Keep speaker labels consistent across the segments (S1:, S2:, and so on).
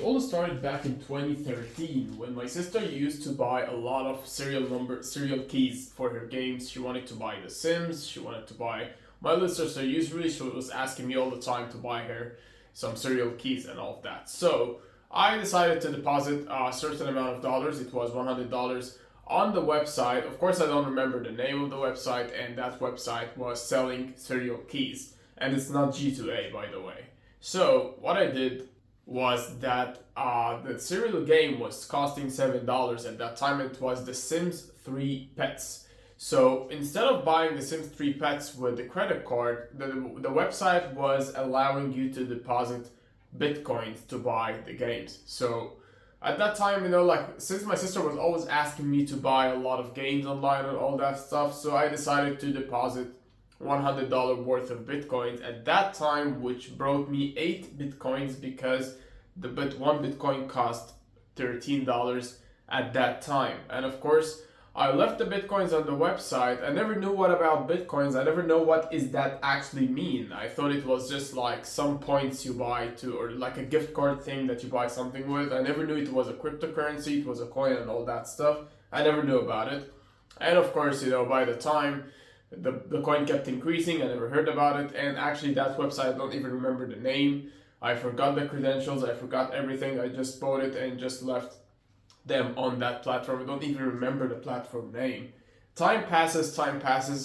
S1: all started back in 2013 when my sister used to buy a lot of serial keys for her games. She wanted to buy The Sims, she wanted to buy my little sister usually she was asking me all the time to buy her some serial keys and all of that. So I decided to deposit a certain amount of dollars. It was $100 on the website. Of course, I don't remember the name of the website, and that website was selling serial keys. And it's not G2A, by the way. So what I did was that the serial game was costing $7. At that time, it was The Sims 3 Pets. So instead of buying The Sims 3 Pets with the credit card, the website was allowing you to deposit Bitcoins to buy the games. So at that time, since my sister was always asking me to buy a lot of games online and all that stuff, so I decided to deposit $100 worth of Bitcoins at that time, which brought me 8 Bitcoins because one Bitcoin cost $13 at that time. And of course, I left the Bitcoins on the website. I never knew what about Bitcoins. I never know what is that actually mean. I thought it was just like some points you buy to, or like a gift card thing that you buy something with. I never knew it was a cryptocurrency, it was a coin and all that stuff. I never knew about it. And of course, by the time the coin kept increasing, I never heard about it. And actually that website, I don't even remember the name. I forgot the credentials, I forgot everything. I just bought it and just left them on that platform. I don't even remember the platform name. Time passes.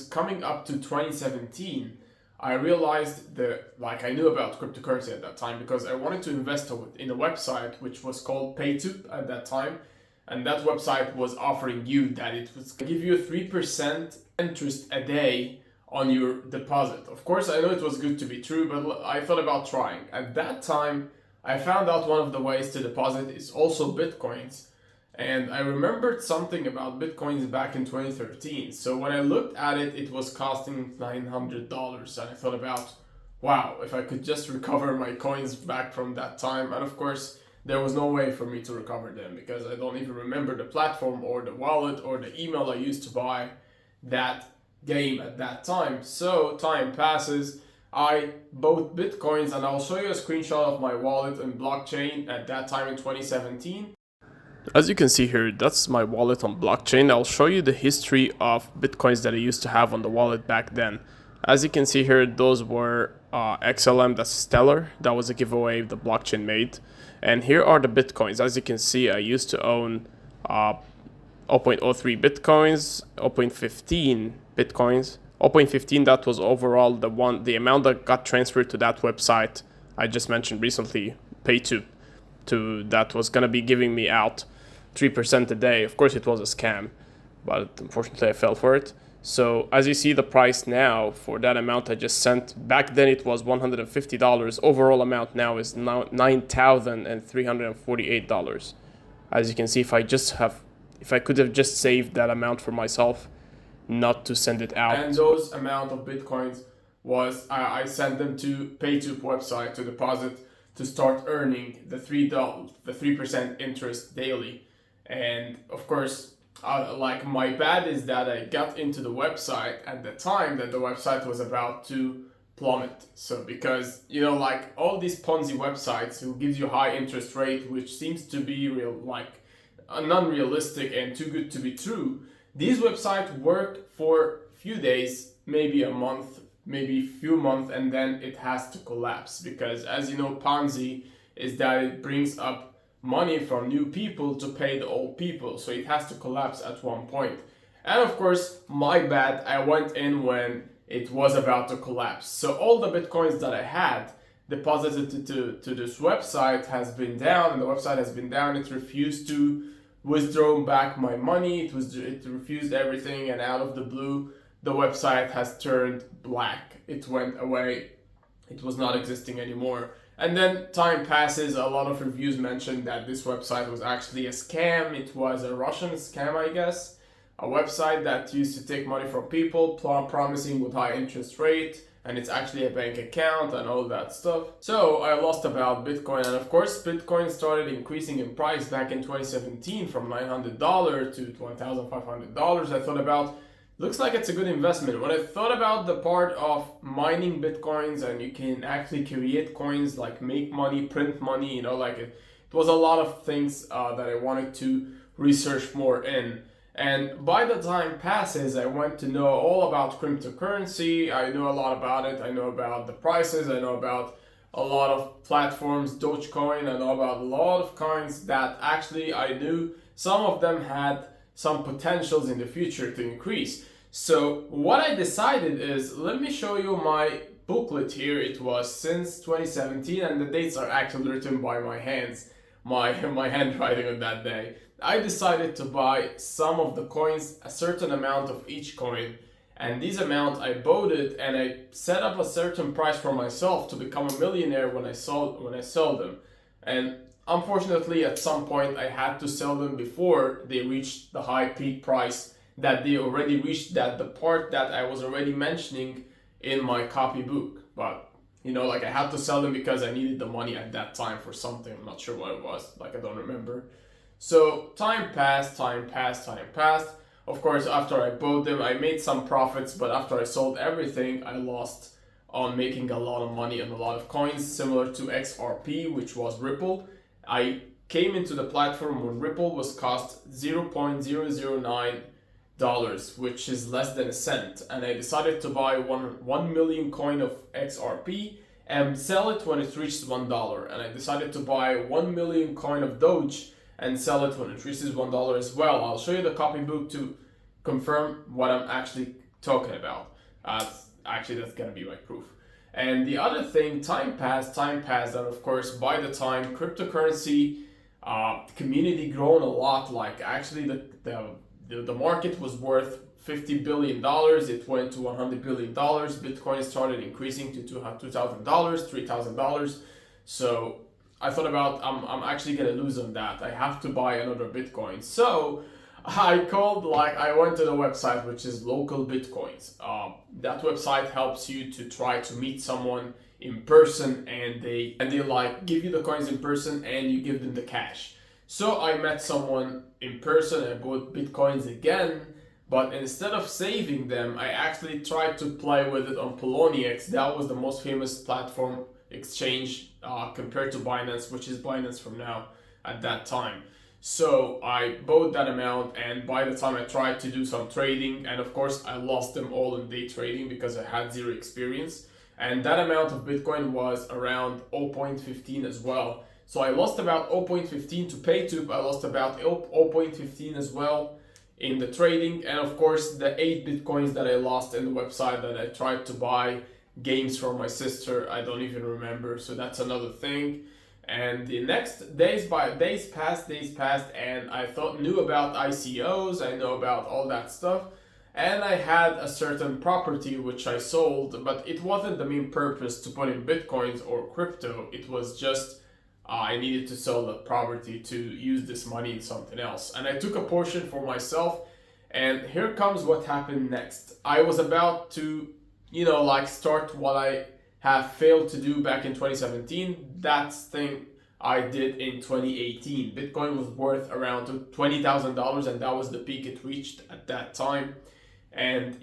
S1: Coming up to 2017, I realized I knew about cryptocurrency at that time because I wanted to invest in a website which was called PayTube at that time. And that website was offering you that it was give you a 3% interest a day on your deposit. Of course, I know it was good to be true, but I thought about trying. At that time, I found out one of the ways to deposit is also Bitcoins. And I remembered something about Bitcoins back in 2013. So when I looked at it, it was costing $900. And I thought about, wow, if I could just recover my coins back from that time. And of course, there was no way for me to recover them because I don't even remember the platform or the wallet or the email I used to buy that game at that time. So time passes. I bought Bitcoins, and I'll show you a screenshot of my wallet and blockchain at that time in 2017. As you can see here, that's my wallet on blockchain. I'll show you the history of Bitcoins that I used to have on the wallet back then. As you can see here, those were XLM, that's Stellar. That was a giveaway the blockchain made. And here are the Bitcoins. As you can see, I used to own 0.03 Bitcoins, 0.15 Bitcoins. 0.15, that was overall the amount that got transferred to that website I just mentioned recently, PayTube, that was gonna be giving me out 3% a day. Of course, it was a scam, but unfortunately I fell for it. So as you see, the price now for that amount I just sent, back then it was $150. Overall amount now is now $9,348. As you can see, if I could have just saved that amount for myself, not to send it out. And those amount of Bitcoins was, I sent them to PayTube website to deposit to start earning the $3% interest daily. And of course, my bad is that I got into the website at the time that the website was about to plummet. So because all these Ponzi websites who gives you high interest rate, which seems to be non-realistic and too good to be true, these websites worked for a few days, maybe a month, maybe a few months, and then it has to collapse because, as you know, Ponzi is that it brings up money from new people to pay the old people, so it has to collapse at one point. And of course, my bad, I went in when it was about to collapse. So all the Bitcoins that I had deposited to this website has been down, and the website has been down. It refused to withdraw back my money. It refused everything, and out of the blue, the website has turned black. It went away. It was not existing anymore. And then time passes. A lot of reviews mentioned that this website was actually a scam. It was a Russian scam, I guess. A website that used to take money from people, promising with high interest rate, and it's actually a bank account and all that stuff. So I lost about Bitcoin, and of course Bitcoin started increasing in price back in 2017 from $900 to $1,500. I thought about, looks like it's a good investment. When I thought about the part of mining Bitcoins, and you can actually create coins, like make money, print money, it was a lot of things that I wanted to research more in. And by the time passes, I went to know all about cryptocurrency. I know a lot about it. I know about the prices. I know about a lot of platforms, Dogecoin. I know about a lot of coins that actually I knew some of them had some potentials in the future to increase. So what I decided is, let me show you my booklet here. It was since 2017, and the dates are actually written by my hands, my handwriting on that day. I decided to buy some of the coins, a certain amount of each coin, and this amount I bought it, and I set up a certain price for myself to become a millionaire when I sell them. And unfortunately, at some point I had to sell them before they reached the high peak price that they already reached, that the part that I was already mentioning in my copybook. But like I had to sell them because I needed the money at that time for something. I'm not sure what it was, like I don't remember. So time passed. Of course, after I bought them, I made some profits, but after I sold everything, I lost on making a lot of money on a lot of coins, similar to XRP, which was Ripple. I came into the platform when Ripple was cost $0.009, which is less than a cent, and I decided to buy 1 million coin of XRP and sell it when it reached $1, and I decided to buy 1 million coin of Doge and sell it when it reaches $1 as well. I'll show you the copybook to confirm what I'm actually talking about. Actually, that's gonna be my proof. And the other thing, time passed, and of course, by the time cryptocurrency community grown a lot, like actually the market was worth $50 billion, it went to $100 billion, Bitcoin started increasing to $2,000, $3,000. So I thought about, I'm actually gonna lose on that. I have to buy another Bitcoin. So I went to the website, which is Local Bitcoins. That website helps you to try to meet someone in person, and they like give you the coins in person and you give them the cash. So I met someone in person and I bought Bitcoins again, but instead of saving them, I actually tried to play with it on Poloniex. That was the most famous platform exchange compared to Binance, which is Binance from now at that time. So I bought that amount, and by the time I tried to do some trading, and of course I lost them all in day trading because I had zero experience, and that amount of Bitcoin was around 0.15 as well. So I lost about 0.15 to PayTube, I lost about 0.15 as well in the trading, and of course the 8 Bitcoins that I lost in the website that I tried to buy games from my sister, I don't even remember, so that's another thing. And the next days passed, and I knew about ICOs, I know about all that stuff, and I had a certain property which I sold, but it wasn't the main purpose to put in Bitcoins or crypto. It was just I needed to sell the property to use this money in something else, and I took a portion for myself. And here comes what happened next. I was about to start what I have failed to do back in 2017. That thing I did in 2018. Bitcoin was worth around $20,000, and that was the peak it reached at that time. And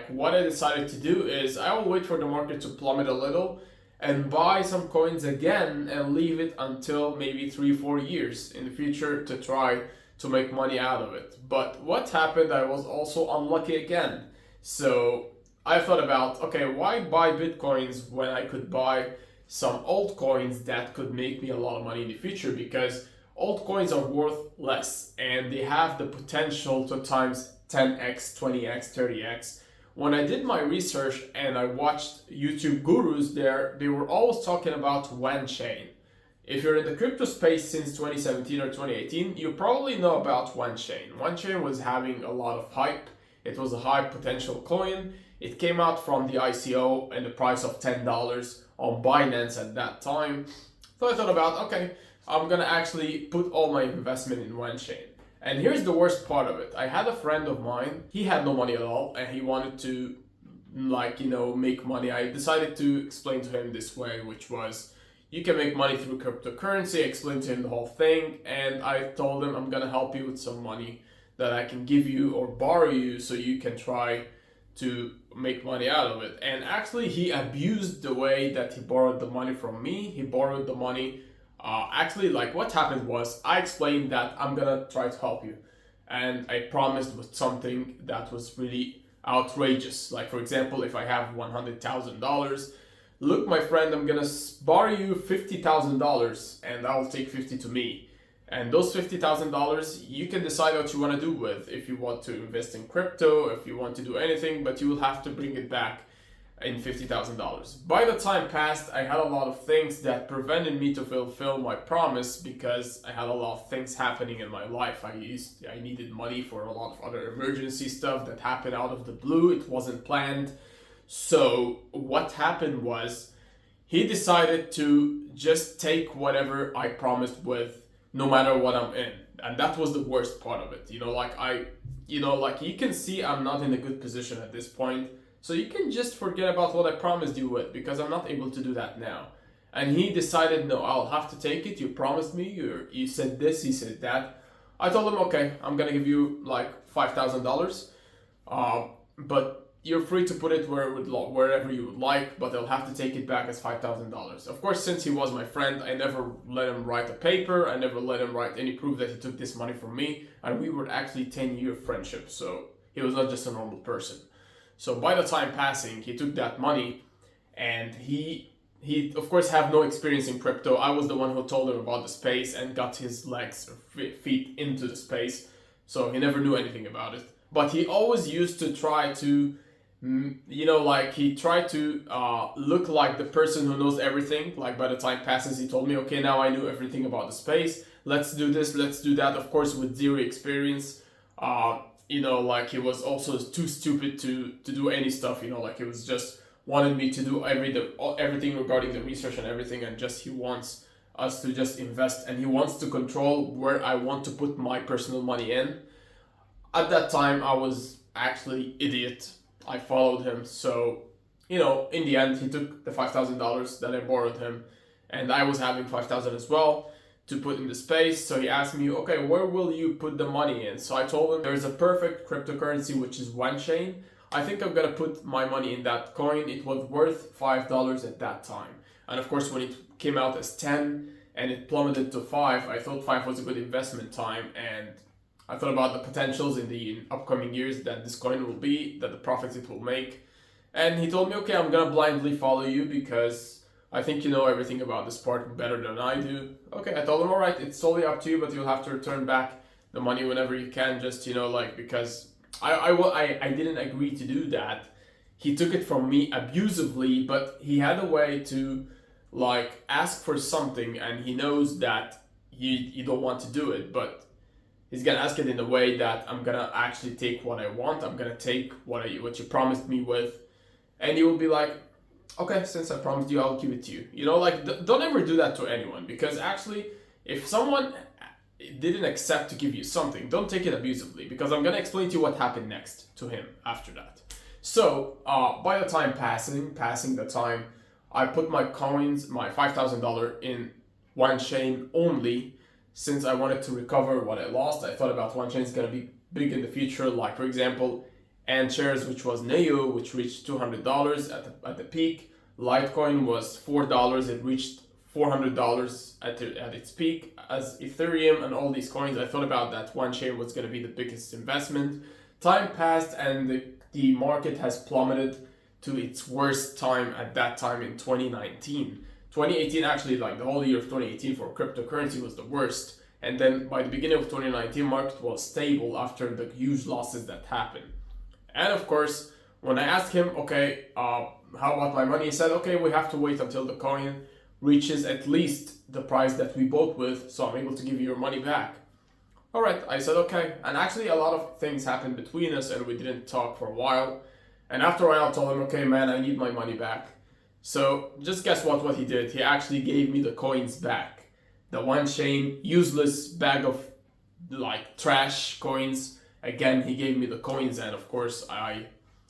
S1: what I decided to do is I will wait for the market to plummet a little and buy some coins again and leave it until maybe 3-4 years in the future to try to make money out of it. But what happened, I was also unlucky again. So I thought about, okay, why buy Bitcoins when I could buy some altcoins that could make me a lot of money in the future? Because altcoins are worth less and they have the potential to times 10x, 20x, 30x. When I did my research and I watched YouTube gurus they were always talking about OneChain. If you're in the crypto space since 2017 or 2018, you probably know about OneChain. OneChain was having a lot of hype. It was a high potential coin. It came out from the ICO and the price of $10 on Binance at that time. So I thought about, okay, I'm gonna actually put all my investment in OneChain. And here's the worst part of it. I had a friend of mine, he had no money at all, and he wanted to make money. I decided to explain to him this way, which was, you can make money through cryptocurrency. I explained to him the whole thing, and I told him I'm gonna help you with some money that I can give you or borrow you so you can try to make money out of it. And actually he abused the way that he borrowed the money from me. He borrowed the money Actually, like what happened was I explained that I'm gonna try to help you, and I promised with something that was really outrageous. Like for example, if I have $100,000, look, my friend, I'm gonna borrow you $50,000, and I'll take 50 to me. And those $50,000, you can decide what you want to do with. If you want to invest in crypto, if you want to do anything, but you will have to bring it back in $50,000. By the time passed, I had a lot of things that prevented me to fulfill my promise because I had a lot of things happening in my life. I needed money for a lot of other emergency stuff that happened out of the blue. It wasn't planned. So what happened was he decided to just take whatever I promised with, no matter what I'm in. And that was the worst part of it. Like you can see I'm not in a good position at this point. So you can just forget about what I promised you with, because I'm not able to do that now. And he decided, no, I'll have to take it. You promised me, you said this, he said that. I told him, okay, I'm gonna give you like $5,000, but you're free to put it wherever you would like, but I'll have to take it back as $5,000. Of course, since he was my friend, I never let him write a paper. I never let him write any proof that he took this money from me. And we were actually 10-year friendship, so he was not just a normal person. So by the time passing, he took that money, and he of course have no experience in crypto. I was the one who told him about the space and got his legs or feet into the space, so he never knew anything about it. But he always used to try to, he tried to look like the person who knows everything. Like by the time passes, he told me, okay, now I knew everything about the space. Let's do this, let's do that. Of course, with zero experience. He was also too stupid to do any stuff. He was just wanted me to do everything regarding the research and everything, and he wants us to just invest, and he wants to control where I want to put my personal money in. At that time, I was actually idiot. I followed him. So, in the end, he took the $5,000 that I borrowed him, and I was having $5,000 as well to put in the space. So he asked me, okay, where will you put the money in? So I told him there's a perfect cryptocurrency, which is OneChain. I think I'm gonna put my money in that coin. It was worth $5 at that time. And of course, when it came out as 10 and it plummeted to 5, I thought 5 was a good investment time. And I thought about the potentials in the upcoming years that this coin will be, that the profits it will make. And he told me, okay, I'm gonna blindly follow you because I think you know everything about this part better than I do. Okay, I told him, all right, it's totally up to you, but you'll have to return back the money whenever you can, because I didn't agree to do that. He took it from me abusively, but he had a way to ask for something, and he knows that you don't want to do it, but he's gonna ask it in a way that I'm gonna actually take what I want. I'm gonna take what you promised me with, and he will be like, okay, since I promised you, I'll give it to you. Don't ever do that to anyone, because actually, if someone didn't accept to give you something, don't take it abusively, because I'm gonna explain to you what happened next to him after that. So, by the time passing the time, I put my coins, my $5,000 in OneChain only, since I wanted to recover what I lost. I thought about OneChain is gonna be big in the future, like for example, Antiminers, which was Neo, which reached $200 at the peak. Litecoin was $4. It reached $400 at its peak. As Ethereum and all these coins, I thought about that OneChain was going to be the biggest investment. Time passed, and the market has plummeted to its worst time at that time in 2019. 2018, actually, the whole year of 2018 for cryptocurrency was the worst. And then by the beginning of 2019, market was stable after the huge losses that happened. And of course, when I asked him, okay, how about my money? He said, okay, we have to wait until the coin reaches at least the price that we bought with, so I'm able to give you your money back. All right, I said, okay. And actually, a lot of things happened between us, and we didn't talk for a while. And after a while, I told him, okay, man, I need my money back. So just guess what he did? He actually gave me the coins back. The OneChain useless bag of trash coins. Again, he gave me the coins, and of course,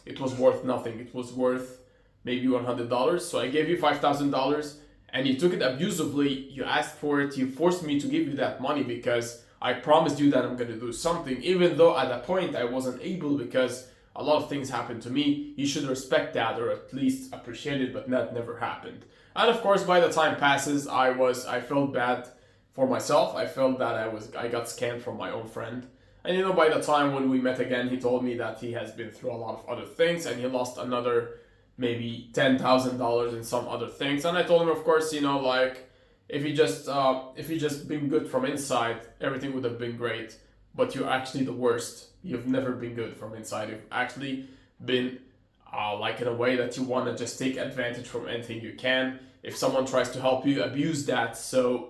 S1: it was worth nothing. It was worth maybe $100. So I gave you $5,000, and you took it abusively. You asked for it. You forced me to give you that money because I promised you that I'm going to do something, even though at that point I wasn't able because a lot of things happened to me. You should respect that, or at least appreciate it, but that never happened. And of course, by the time passes, I felt bad for myself. I felt that I got scammed from my own friend. And by the time when we met again, he told me that he has been through a lot of other things and he lost another maybe $10,000 in some other things. And I told him, of course, like if you just been good from inside, everything would have been great. But you're actually the worst. You've never been good from inside. You've actually been like in a way that you want to just take advantage from anything you can. If someone tries to help you, abuse that. So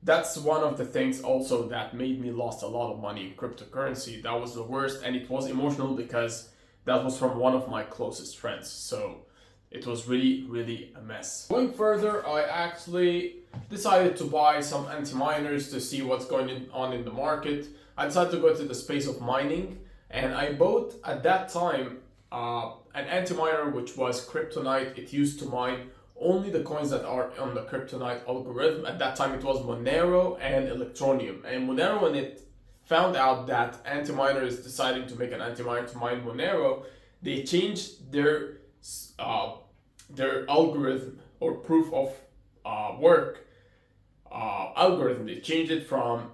S1: that's one of the things also that made me lost a lot of money in cryptocurrency. That was the worst, and it was emotional because that was from one of my closest friends. So it was really, really a mess. Going further, I actually decided to buy some anti-miners to see what's going on in the market. I decided to go to the space of mining, and I bought at that time an anti-miner which was Kryptonite. It used to mine only the coins that are on the Kryptonite algorithm. At that time it was Monero and Electronium. And Monero, when it found out that Antiminer is deciding to make an antiminer to mine Monero, they changed their algorithm or proof of work algorithm. They changed it from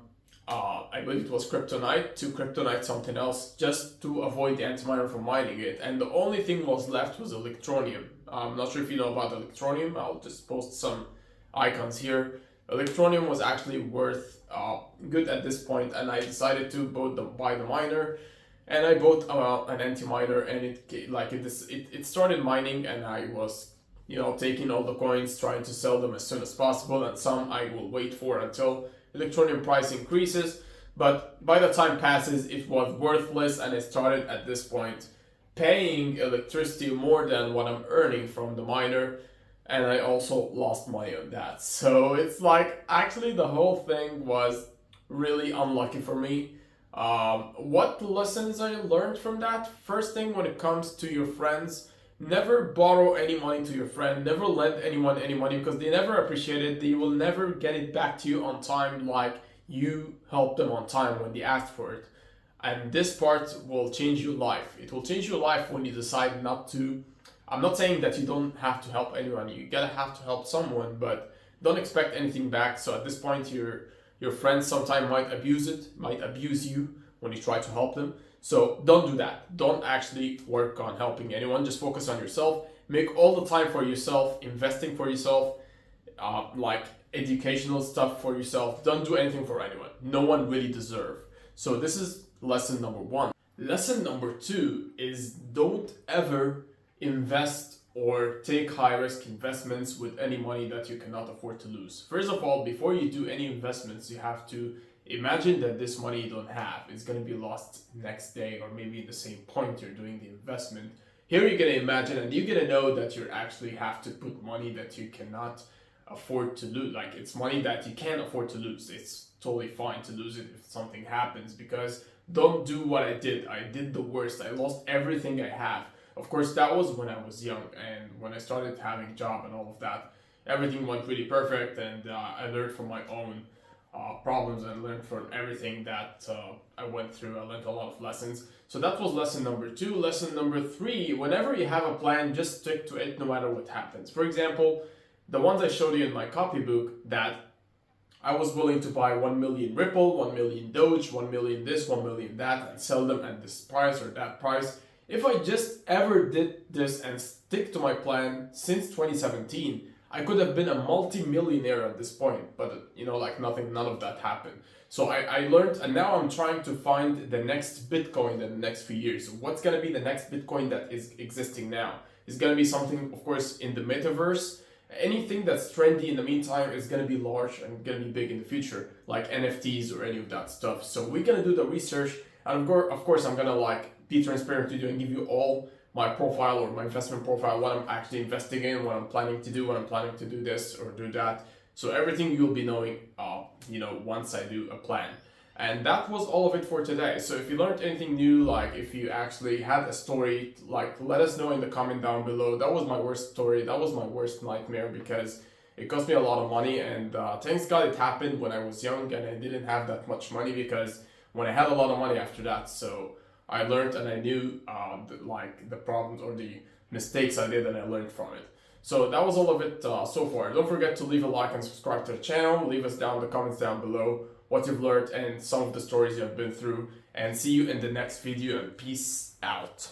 S1: I believe it was Kryptonite to Kryptonite something else, just to avoid the antiminer from mining it. And the only thing was left was Electronium. I'm not sure if you know about Electronium. I'll just post some icons here. Electronium was actually worth good at this point, and I decided to buy the miner, and I bought an anti-miner, and it started mining, and I was taking all the coins, trying to sell them as soon as possible, and some I will wait for until Electronium price increases. But by the time passes, it was worthless, and I started at this point paying electricity more than what I'm earning from the miner, and I also lost money on that. So it's like actually the whole thing was really unlucky for me. What lessons I learned from that? First thing, when it comes to your friends, never borrow any money to your friend, never lend anyone any money, because they never appreciate it. They will never get it back to you on time like you helped them on time when they asked for it. And this part will change your life. It will change your life when you decide not to. I'm not saying that you don't have to help anyone. You gotta have to help someone, but don't expect anything back. So at this point, your friends sometimes might abuse you when you try to help them. So don't do that. Don't actually work on helping anyone. Just focus on yourself. Make all the time for yourself, investing for yourself, like educational stuff for yourself. Don't do anything for anyone. No one really deserves. So this is lesson number one. Lesson number two is don't ever invest or take high risk investments with any money that you cannot afford to lose. First of all, before you do any investments, you have to imagine that this money you don't have is going to be lost next day or maybe in the same point you're doing the investment. Here you're going to imagine and you're going to know that you actually have to put money that you cannot afford to lose. Like it's money that you can't afford to lose. It's totally fine to lose it if something happens, because don't do what I did. I did the worst. I lost everything I have. Of course, that was when I was young, and when I started having a job and all of that, everything went really perfect, and I learned from my own problems and learned from everything that I went through. I learned a lot of lessons. So that was lesson number two. Lesson number three, whenever you have a plan, just stick to it no matter what happens. For example, the ones I showed you in my copybook, that I was willing to buy 1 million Ripple, 1 million Doge, 1 million this, 1 million that, and sell them at this price or that price. If I just ever did this and stick to my plan since 2017, I could have been a multi-millionaire at this point, but none of that happened. So I learned, and now I'm trying to find the next Bitcoin in the next few years. What's going to be the next Bitcoin that is existing now? It's going to be something, of course, in the metaverse. Anything that's trendy in the meantime is going to be large and going to be big in the future, like NFTs or any of that stuff. So we're going to do the research, and of course I'm going to be transparent to you and give you all my profile or my investment profile, what I'm actually investing in, what I'm planning to do, when I'm planning to do this or do that. So everything you'll be knowing, once I do a plan. And that was all of it for today. So if you learned anything new, if you actually had a story, let us know in the comment down below. That was my worst story. That was my worst nightmare, because it cost me a lot of money. And thanks God it happened when I was young and I didn't have that much money, because when I had a lot of money after that, so I learned and I knew the problems or the mistakes I did, and I learned from it. So that was all of it so far. Don't forget to leave a like and subscribe to the channel. Leave us down the comments down below what you've learned and some of the stories you have been through. And see you in the next video, and peace out.